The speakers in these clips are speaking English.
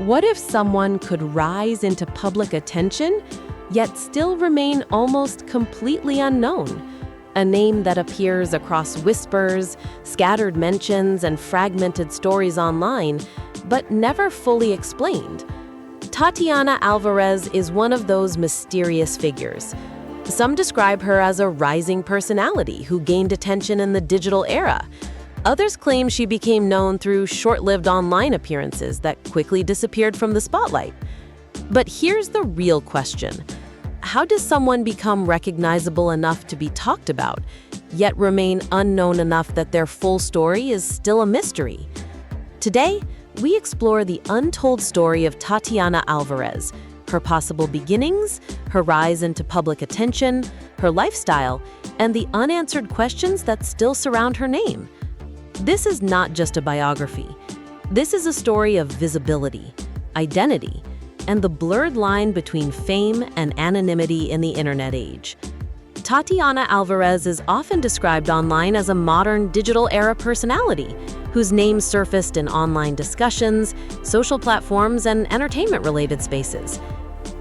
What if someone could rise into public attention, yet still remain almost completely unknown? A name that appears across whispers, scattered mentions, and fragmented stories online, but never fully explained. Tatiana Alvarez is one of those mysterious figures. Some describe her as a rising personality who gained attention in the digital era. Others claim she became known through short-lived online appearances that quickly disappeared from the spotlight. But here's the real question. How does someone become recognizable enough to be talked about, yet remain unknown enough that their full story is still a mystery? Today, we explore the untold story of Tatiana Alvarez, her possible beginnings, her rise into public attention, her lifestyle, and the unanswered questions that still surround her name. This is not just a biography. This is a story of visibility, identity, and the blurred line between fame and anonymity in the internet age. Tatiana Alvarez is often described online as a modern digital-era personality whose name surfaced in online discussions, social platforms, and entertainment-related spaces.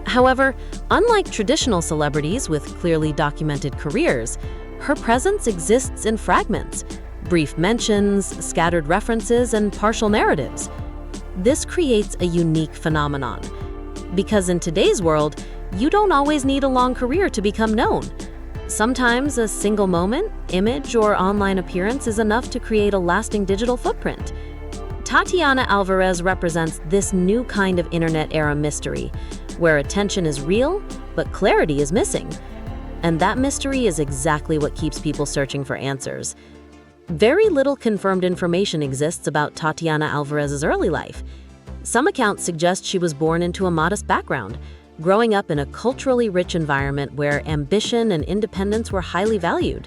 However, unlike traditional celebrities with clearly documented careers, her presence exists in fragments, brief mentions, scattered references, and partial narratives. This creates a unique phenomenon, because in today's world, you don't always need a long career to become known. Sometimes a single moment, image, or online appearance is enough to create a lasting digital footprint. Tatiana Alvarez represents this new kind of internet-era mystery, where attention is real, but clarity is missing. And that mystery is exactly what keeps people searching for answers. Very little confirmed information exists about Tatiana Alvarez's early life. Some accounts suggest she was born into a modest background, growing up in a culturally rich environment where ambition and independence were highly valued.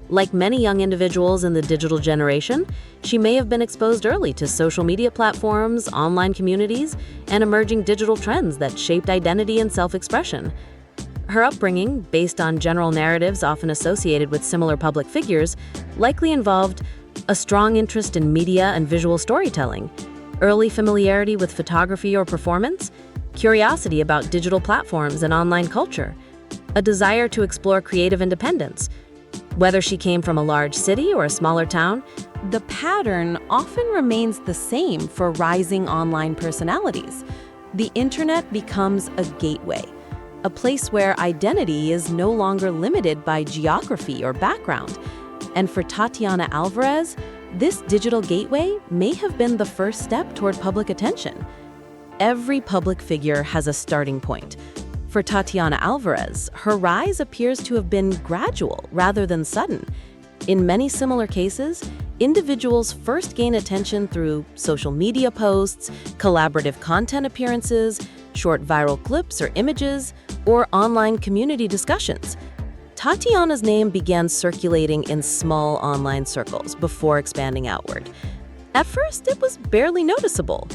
Like many young individuals in the digital generation, she may have been exposed early to social media platforms, online communities, and emerging digital trends that shaped identity and self-expression. Her upbringing, based on general narratives often associated with similar public figures, likely involved a strong interest in media and visual storytelling, early familiarity with photography or performance, curiosity about digital platforms and online culture, a desire to explore creative independence. Whether she came from a large city or a smaller town, the pattern often remains the same for rising online personalities. The internet becomes a gateway, a place where identity is no longer limited by geography or background. And for Tatiana Alvarez, this digital gateway may have been the first step toward public attention. Every public figure has a starting point. For Tatiana Alvarez, her rise appears to have been gradual rather than sudden. In many similar cases, individuals first gain attention through social media posts, collaborative content appearances, short viral clips or images, or online community discussions. Tatiana's name began circulating in small online circles before expanding outward. At first, it was barely noticeable.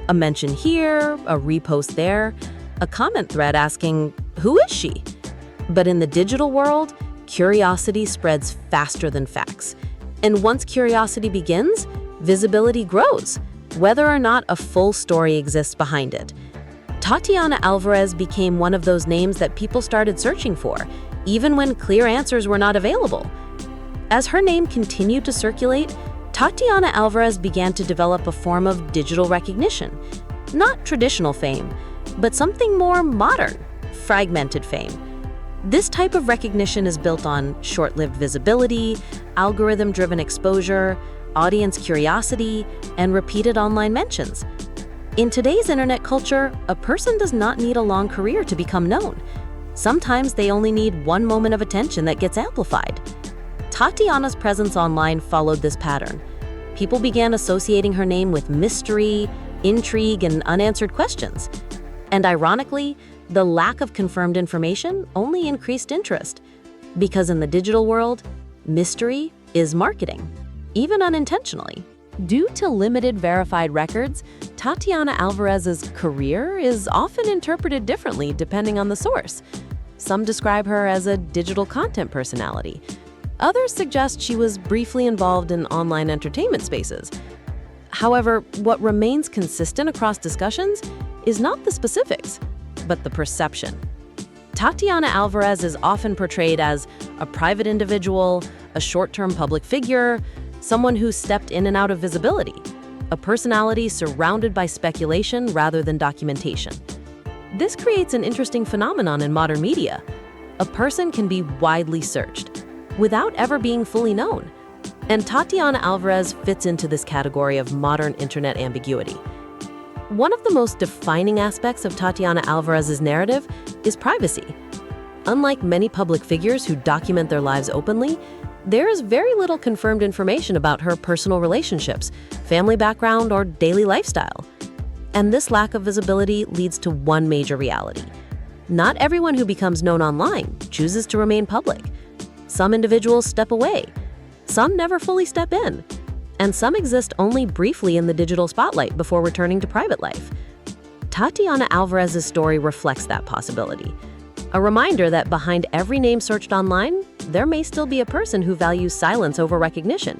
A mention here, a repost there, a comment thread asking, "Who is she?" But in the digital world, curiosity spreads faster than facts. And once curiosity begins, visibility grows, whether or not a full story exists behind it. Tatiana Alvarez became one of those names that people started searching for, even when clear answers were not available. As her name continued to circulate, Tatiana Alvarez began to develop a form of digital recognition. Not traditional fame, but something more modern, fragmented fame. This type of recognition is built on short-lived visibility, algorithm-driven exposure, audience curiosity, and repeated online mentions. In today's internet culture, a person does not need a long career to become known. Sometimes they only need one moment of attention that gets amplified. Tatiana's presence online followed this pattern. People began associating her name with mystery, intrigue, and unanswered questions. And ironically, the lack of confirmed information only increased interest. Because in the digital world, mystery is marketing, even unintentionally. Due to limited verified records, Tatiana Alvarez's career is often interpreted differently depending on the source. Some describe her as a digital content personality. Others suggest she was briefly involved in online entertainment spaces. However, what remains consistent across discussions is not the specifics, but the perception. Tatiana Alvarez is often portrayed as a private individual, a short-term public figure, someone who stepped in and out of visibility, a personality surrounded by speculation rather than documentation. This creates an interesting phenomenon in modern media. A person can be widely searched without ever being fully known. And Tatiana Alvarez fits into this category of modern internet ambiguity. One of the most defining aspects of Tatiana Alvarez's narrative is privacy. Unlike many public figures who document their lives openly, there is very little confirmed information about her personal relationships, family background, or daily lifestyle. And this lack of visibility leads to one major reality. Not everyone who becomes known online chooses to remain public. Some individuals step away. Some never fully step in. And some exist only briefly in the digital spotlight before returning to private life. Tatiana Alvarez's story reflects that possibility. A reminder that behind every name searched online, there may still be a person who values silence over recognition.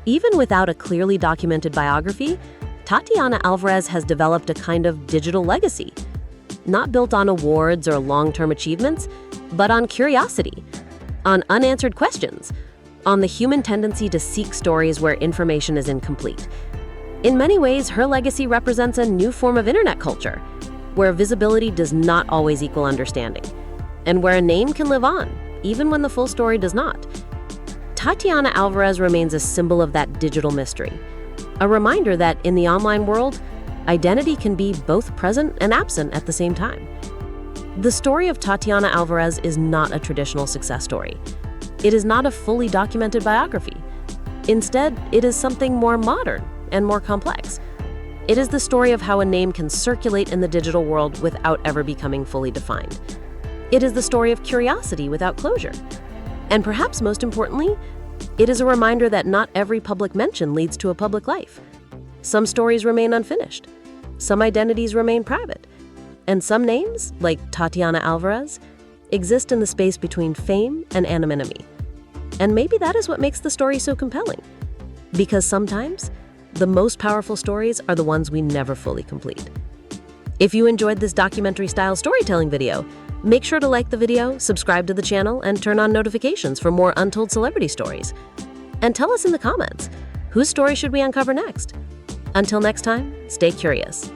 Even without a clearly documented biography, Tatiana Alvarez has developed a kind of digital legacy, not built on awards or long-term achievements, but on curiosity, on unanswered questions, on the human tendency to seek stories where information is incomplete. In many ways, her legacy represents a new form of internet culture, where visibility does not always equal understanding, and where a name can live on, even when the full story does not. Tatiana Alvarez remains a symbol of that digital mystery, a reminder that in the online world, identity can be both present and absent at the same time. The story of Tatiana Alvarez is not a traditional success story. It is not a fully documented biography. Instead, it is something more modern and more complex. It is the story of how a name can circulate in the digital world without ever becoming fully defined. It is the story of curiosity without closure. And perhaps most importantly, it is a reminder that not every public mention leads to a public life. Some stories remain unfinished. Some identities remain private. And some names, like Tatiana Alvarez, exist in the space between fame and anonymity. And maybe that is what makes the story so compelling. Because sometimes, the most powerful stories are the ones we never fully complete. If you enjoyed this documentary-style storytelling video, make sure to like the video, subscribe to the channel, and turn on notifications for more untold celebrity stories. And tell us in the comments, whose story should we uncover next? Until next time, stay curious.